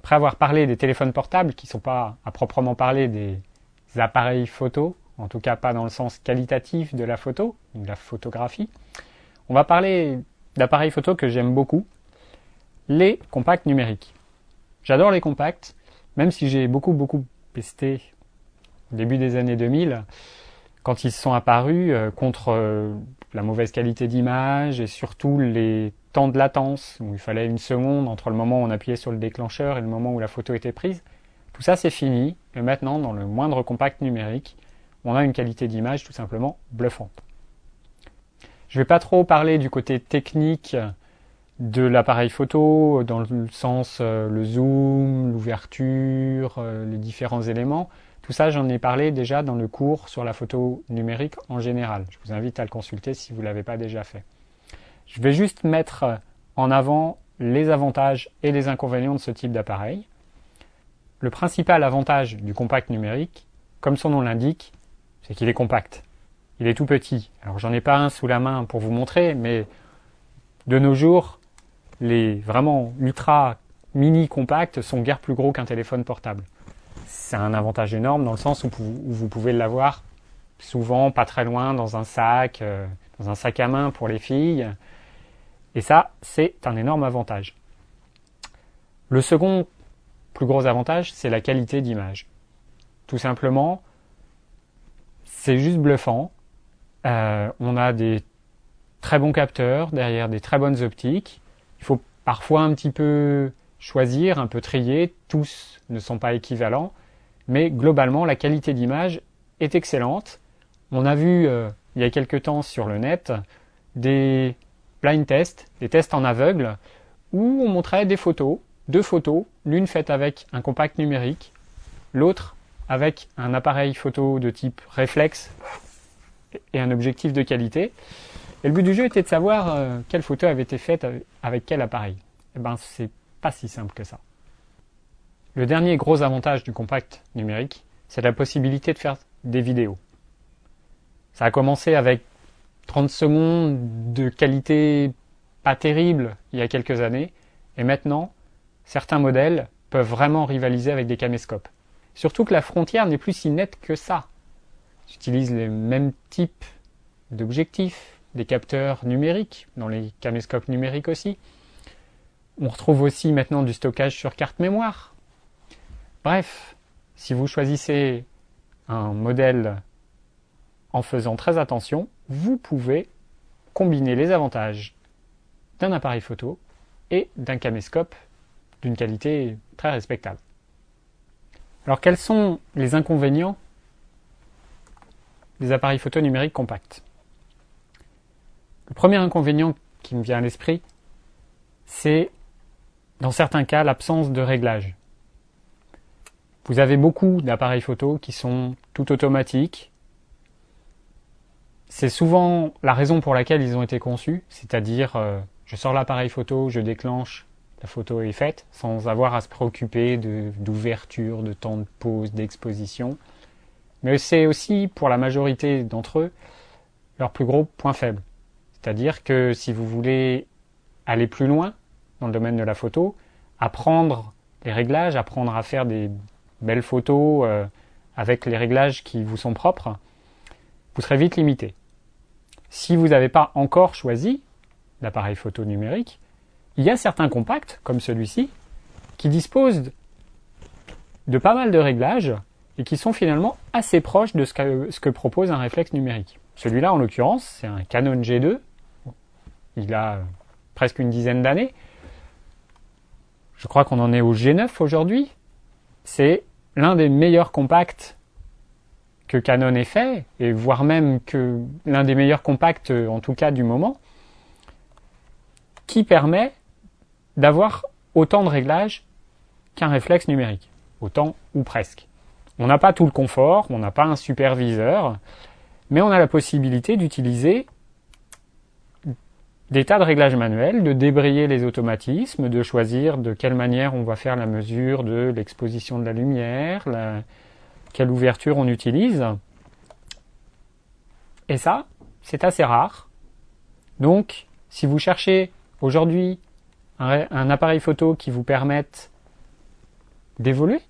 après avoir parlé des téléphones portables, qui ne sont pas à proprement parler des appareils photo, en tout cas pas dans le sens qualitatif de la photo, ou de la photographie, on va parler d'appareils photo que j'aime beaucoup, les compacts numériques. J'adore les compacts, même si j'ai beaucoup testé au début des années 2000, quand ils sont apparus contre la mauvaise qualité d'image et surtout les temps de latence, où il fallait une seconde entre le moment où on appuyait sur le déclencheur et le moment où la photo était prise. Tout ça c'est fini, et maintenant dans le moindre compact numérique, on a une qualité d'image tout simplement bluffante. Je ne vais pas trop parler du côté technique de l'appareil photo, dans le sens le zoom, l'ouverture, les différents éléments. Tout ça, j'en ai parlé déjà dans le cours sur la photo numérique en général. Je vous invite à le consulter si vous ne l'avez pas déjà fait. Je vais juste mettre en avant les avantages et les inconvénients de ce type d'appareil. Le principal avantage du compact numérique, comme son nom l'indique, c'est qu'il est compact. Il est tout petit. Alors j'en ai pas un sous la main pour vous montrer, mais de nos jours, les vraiment ultra mini compacts sont guère plus gros qu'un téléphone portable. C'est un avantage énorme dans le sens où vous pouvez l'avoir souvent pas très loin dans un sac à main pour les filles. Et ça, c'est un énorme avantage. Le second plus gros avantage, c'est la qualité d'image. Tout simplement, c'est juste bluffant. On a des très bons capteurs derrière des très bonnes optiques. Il faut parfois un petit peu choisir, un peu trier. Tous ne sont pas équivalents. Mais globalement, la qualité d'image est excellente. On a vu il y a quelques temps sur le net des blind tests, des tests en aveugle, où on montrait des photos, deux photos, l'une faite avec un compact numérique, l'autre avec un appareil photo de type réflexe et un objectif de qualité. Et le but du jeu était de savoir quelle photo avait été faite avec quel appareil. Eh ben, c'est pas si simple que ça. Le dernier gros avantage du compact numérique, c'est la possibilité de faire des vidéos. Ça a commencé avec 30 secondes de qualité pas terrible il y a quelques années, et maintenant, certains modèles peuvent vraiment rivaliser avec des caméscopes. Surtout que la frontière n'est plus si nette que ça. Ils utilisent les mêmes types d'objectifs, des capteurs numériques, dans les caméscopes numériques aussi. On retrouve aussi maintenant du stockage sur carte mémoire. Bref, si vous choisissez un modèle en faisant très attention, vous pouvez combiner les avantages d'un appareil photo et d'un caméscope d'une qualité très respectable. Alors quels sont les inconvénients des appareils photo numériques compacts? Le premier inconvénient qui me vient à l'esprit, c'est dans certains cas l'absence de réglage. Vous avez beaucoup d'appareils photo qui sont tout automatiques. C'est souvent la raison pour laquelle ils ont été conçus, c'est-à-dire je sors l'appareil photo, je déclenche, la photo est faite, sans avoir à se préoccuper d'ouverture, de temps de pause, d'exposition. Mais c'est aussi, pour la majorité d'entre eux, leur plus gros point faible. C'est-à-dire que si vous voulez aller plus loin dans le domaine de la photo, apprendre les réglages, apprendre à faire des belles photos avec les réglages qui vous sont propres, vous serez vite limité. Si vous n'avez pas encore choisi l'appareil photo numérique, il y a certains compacts, comme celui-ci, qui disposent de pas mal de réglages et qui sont finalement assez proches de ce que propose un réflexe numérique. Celui-là, en l'occurrence, c'est un Canon G2. Il a presque une dizaine d'années. Je crois qu'on en est au G9 aujourd'hui. C'est l'un des meilleurs compacts que Canon ait fait, et voire même que l'un des meilleurs compacts, en tout cas du moment, qui permet d'avoir autant de réglages qu'un réflexe numérique. Autant ou presque. On n'a pas tout le confort, on n'a pas un superviseur, mais on a la possibilité d'utiliser des tas de réglages manuels, de débrayer les automatismes, de choisir de quelle manière on va faire la mesure de l'exposition de la lumière, quelle ouverture on utilise. Et ça, c'est assez rare. Donc, si vous cherchez aujourd'hui un appareil photo qui vous permette d'évoluer,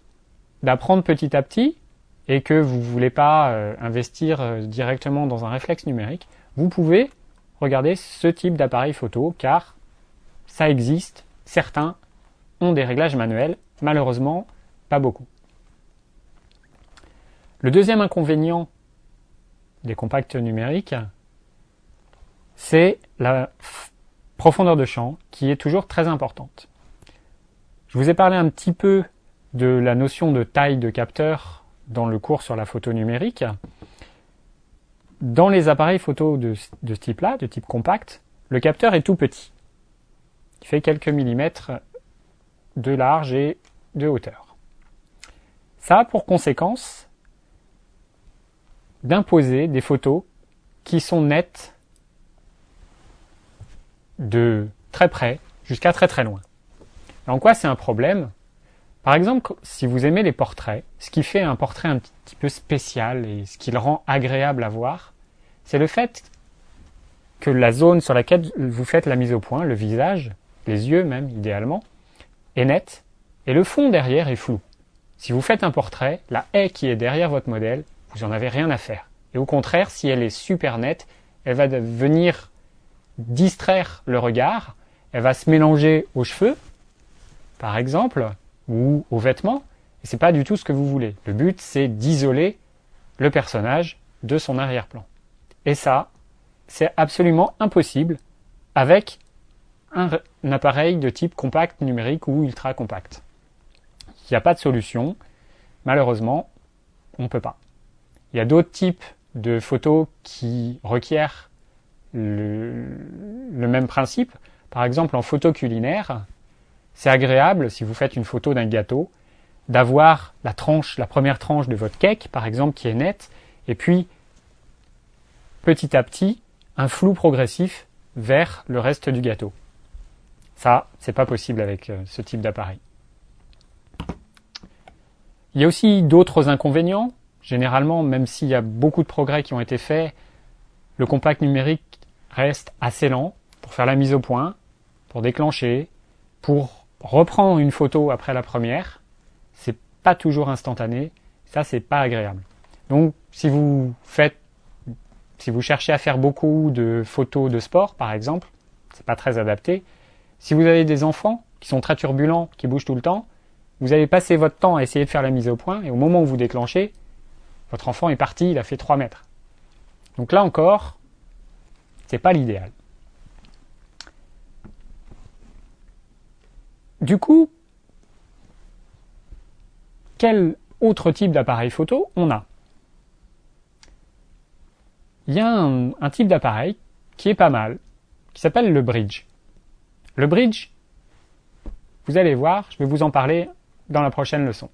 d'apprendre petit à petit, et que vous ne voulez pas investir directement dans un réflexe numérique, vous pouvez regarder ce type d'appareil photo, car ça existe. Certains ont des réglages manuels, malheureusement, pas beaucoup. Le deuxième inconvénient des compacts numériques, c'est la profondeur de champ qui est toujours très importante. Je vous ai parlé un petit peu de la notion de taille de capteur dans le cours sur la photo numérique. Dans les appareils photo de ce type-là, de type compact, le capteur est tout petit. Il fait quelques millimètres de large et de hauteur. Ça a pour conséquence d'imposer des photos qui sont nettes de très près jusqu'à très très loin. En quoi c'est un problème ? Par exemple, si vous aimez les portraits, ce qui fait un portrait un petit peu spécial et ce qui le rend agréable à voir, c'est le fait que la zone sur laquelle vous faites la mise au point, le visage, les yeux même idéalement, est nette et le fond derrière est flou. Si vous faites un portrait, la haie qui est derrière votre modèle, vous n'en avez rien à faire. Et au contraire, si elle est super nette, elle va venir distraire le regard, elle va se mélanger aux cheveux, par exemple, ou aux vêtements, et c'est pas du tout ce que vous voulez. Le but, c'est d'isoler le personnage de son arrière-plan. Et ça, c'est absolument impossible avec un appareil de type compact numérique ou ultra compact. Il n'y a pas de solution. Malheureusement, on ne peut pas. Il y a d'autres types de photos qui requièrent le même principe. Par exemple, en photo culinaire, c'est agréable, si vous faites une photo d'un gâteau, d'avoir la première tranche de votre cake, par exemple, qui est nette, et puis, petit à petit, un flou progressif vers le reste du gâteau. Ça, c'est pas possible avec ce type d'appareil. Il y a aussi d'autres inconvénients. Généralement, même s'il y a beaucoup de progrès qui ont été faits, le compact numérique reste assez lent pour faire la mise au point, pour déclencher, pour reprendre une photo après la première. C'est pas toujours instantané. Ça, c'est pas agréable. Donc, si vous cherchez à faire beaucoup de photos de sport, par exemple, c'est pas très adapté. Si vous avez des enfants qui sont très turbulents, qui bougent tout le temps, vous allez passer votre temps à essayer de faire la mise au point, et au moment où vous déclenchez, votre enfant est parti, il a fait 3 mètres. Donc là encore, c'est pas l'idéal. Du coup, quel autre type d'appareil photo on a ? Il y a un type d'appareil qui est pas mal, qui s'appelle le bridge. Le bridge, vous allez voir, je vais vous en parler dans la prochaine leçon.